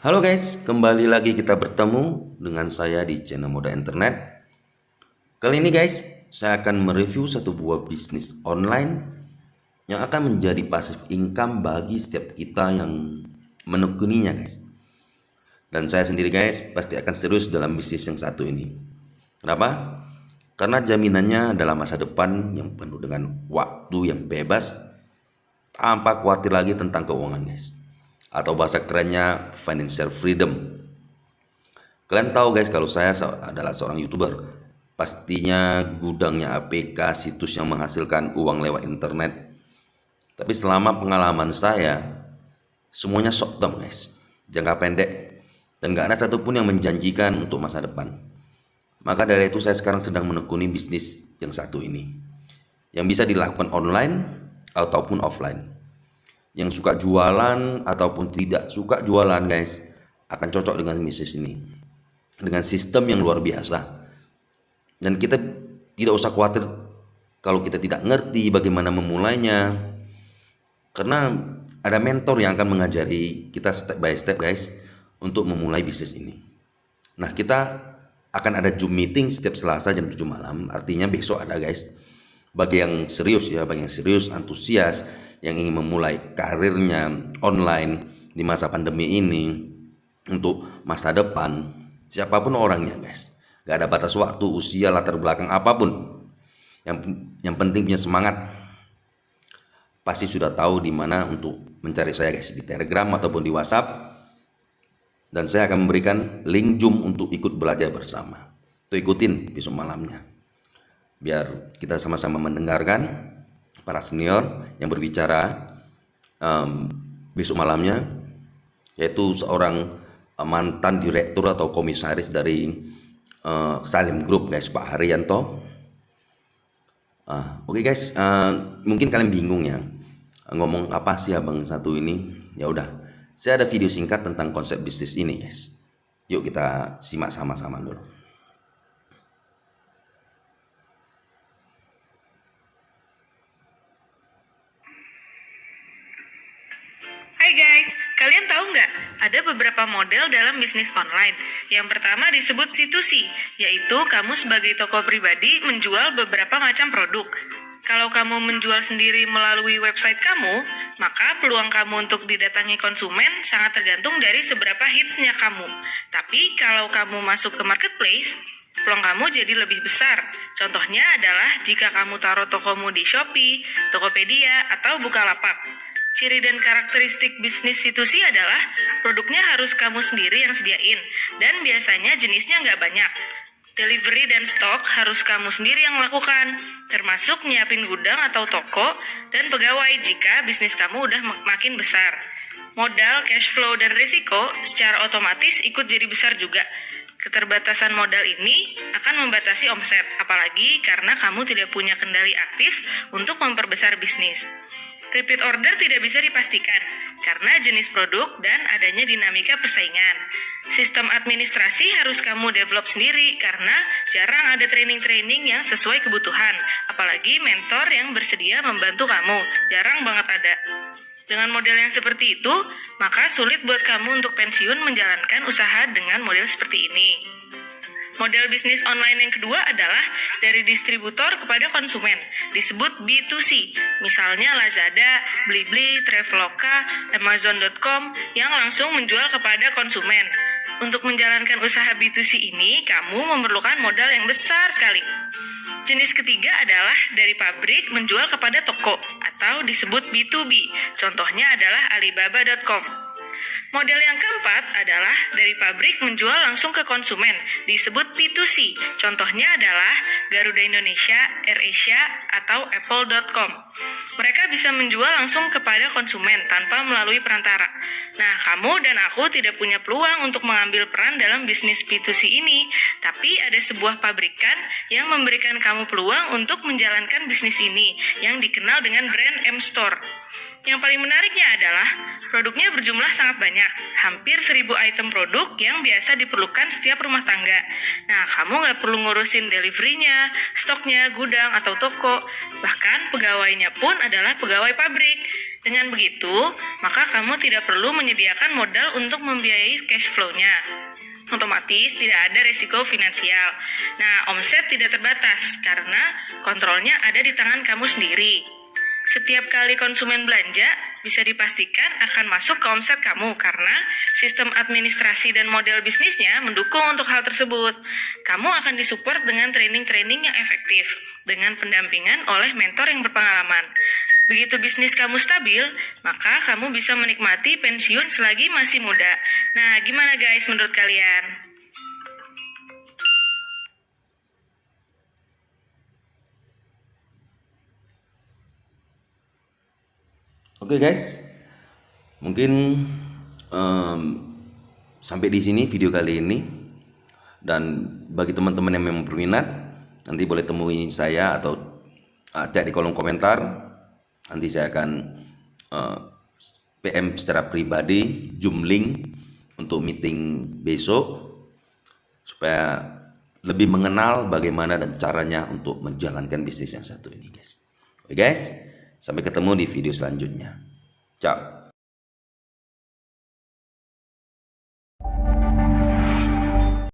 Halo guys, kembali lagi kita bertemu dengan saya di channel Modal Internet. Kali ini guys, saya akan mereview satu buah bisnis online yang akan menjadi passive income bagi setiap kita yang menekuninya guys. Dan saya sendiri guys, pasti akan serius dalam bisnis yang satu ini. Kenapa? Karena jaminannya adalah masa depan yang penuh dengan waktu yang bebas, tanpa khawatir lagi tentang keuangan guys. Atau bahasa kerennya financial freedom. Kalian tahu guys, kalau saya adalah seorang YouTuber, pastinya gudangnya APK, situs yang menghasilkan uang lewat internet. Tapi selama pengalaman saya, semuanya short term guys, jangka pendek, dan gak ada satupun yang menjanjikan untuk masa depan. Maka dari itu saya sekarang sedang menekuni bisnis yang satu ini, yang bisa dilakukan online ataupun offline. Yang suka jualan ataupun tidak suka jualan guys, akan cocok dengan bisnis ini, dengan sistem yang luar biasa. Dan kita tidak usah khawatir kalau kita tidak ngerti bagaimana memulainya, karena ada mentor yang akan mengajari kita step by step guys untuk memulai bisnis ini. Nah, kita akan ada Zoom meeting setiap Selasa jam 7 malam, artinya besok ada guys. Bagi yang serius ya, bagi yang serius, antusias, yang ingin memulai karirnya online di masa pandemi ini untuk masa depan, siapapun orangnya guys, gak ada batas waktu, usia, latar belakang apapun, yang penting punya semangat. Pasti sudah tahu di mana untuk mencari saya guys, di Telegram ataupun di WhatsApp, dan saya akan memberikan link Zoom untuk ikut belajar bersama. Tuh, ikutin besok malamnya, biar kita sama-sama mendengarkan para senior yang berbicara besok malamnya, yaitu seorang mantan direktur atau komisaris dari Salim Group guys, Pak Haryanto. Oke guys, mungkin kalian bingung ya, ngomong apa sih abang satu ini. Ya udah, saya ada video singkat tentang konsep bisnis ini guys. Yuk kita simak sama-sama dulu. Hai guys, kalian tahu nggak? Ada beberapa model dalam bisnis online. Yang pertama disebut C2C, yaitu kamu sebagai toko pribadi menjual beberapa macam produk. Kalau kamu menjual sendiri melalui website kamu, maka peluang kamu untuk didatangi konsumen sangat tergantung dari seberapa hitsnya kamu. Tapi kalau kamu masuk ke marketplace, peluang kamu jadi lebih besar. Contohnya adalah jika kamu taruh tokomu di Shopee, Tokopedia, atau Bukalapak. Ciri dan karakteristik bisnis C2C adalah produknya harus kamu sendiri yang sediain, dan biasanya jenisnya nggak banyak. Delivery dan stok harus kamu sendiri yang lakukan, termasuk nyiapin gudang atau toko, dan pegawai jika bisnis kamu udah makin besar. Modal, cash flow, dan risiko secara otomatis ikut jadi besar juga. Keterbatasan modal ini akan membatasi omset, apalagi karena kamu tidak punya kendali aktif untuk memperbesar bisnis. Repeat order tidak bisa dipastikan karena jenis produk dan adanya dinamika persaingan. Sistem administrasi harus kamu develop sendiri karena jarang ada training-training yang sesuai kebutuhan, apalagi mentor yang bersedia membantu kamu, jarang banget ada. Dengan model yang seperti itu, maka sulit buat kamu untuk pensiun menjalankan usaha dengan model seperti ini. Model bisnis online yang kedua adalah dari distributor kepada konsumen, disebut B2C, misalnya Lazada, Blibli, Traveloka, Amazon.com yang langsung menjual kepada konsumen. Untuk menjalankan usaha B2C ini, kamu memerlukan modal yang besar sekali. Jenis ketiga adalah dari pabrik menjual kepada toko, atau disebut B2B, contohnya adalah Alibaba.com. Model yang keempat adalah dari pabrik menjual langsung ke konsumen, disebut P2C. Contohnya adalah Garuda Indonesia, AirAsia, atau Apple.com. Mereka bisa menjual langsung kepada konsumen tanpa melalui perantara. Nah, kamu dan aku tidak punya peluang untuk mengambil peran dalam bisnis P2C ini, tapi ada sebuah pabrikan yang memberikan kamu peluang untuk menjalankan bisnis ini, yang dikenal dengan brand M-Store. Yang paling menariknya adalah produknya berjumlah sangat banyak, hampir 1000 item produk yang biasa diperlukan setiap rumah tangga. Nah, kamu nggak perlu ngurusin delivery-nya, stoknya, gudang, atau toko. Bahkan pegawainya pun adalah pegawai pabrik. Dengan begitu, maka kamu tidak perlu menyediakan modal untuk membiayai cash flow-nya. Otomatis tidak ada resiko finansial. Nah, omset tidak terbatas karena kontrolnya ada di tangan kamu sendiri. Setiap kali konsumen belanja, bisa dipastikan akan masuk ke omset kamu karena sistem administrasi dan model bisnisnya mendukung untuk hal tersebut. Kamu akan disupport dengan training-training yang efektif, dengan pendampingan oleh mentor yang berpengalaman. Begitu bisnis kamu stabil, maka kamu bisa menikmati pensiun selagi masih muda. Nah, gimana guys menurut kalian? Oke guys, mungkin em, sampai di sini video kali ini. Dan bagi teman-teman yang memang berminat, nanti boleh temui saya atau cek di kolom komentar. Nanti saya akan PM secara pribadi, Zoom link untuk meeting besok supaya lebih mengenal bagaimana dan caranya untuk menjalankan bisnis yang satu ini guys. Oke guys, sampai ketemu di video selanjutnya. Ciao.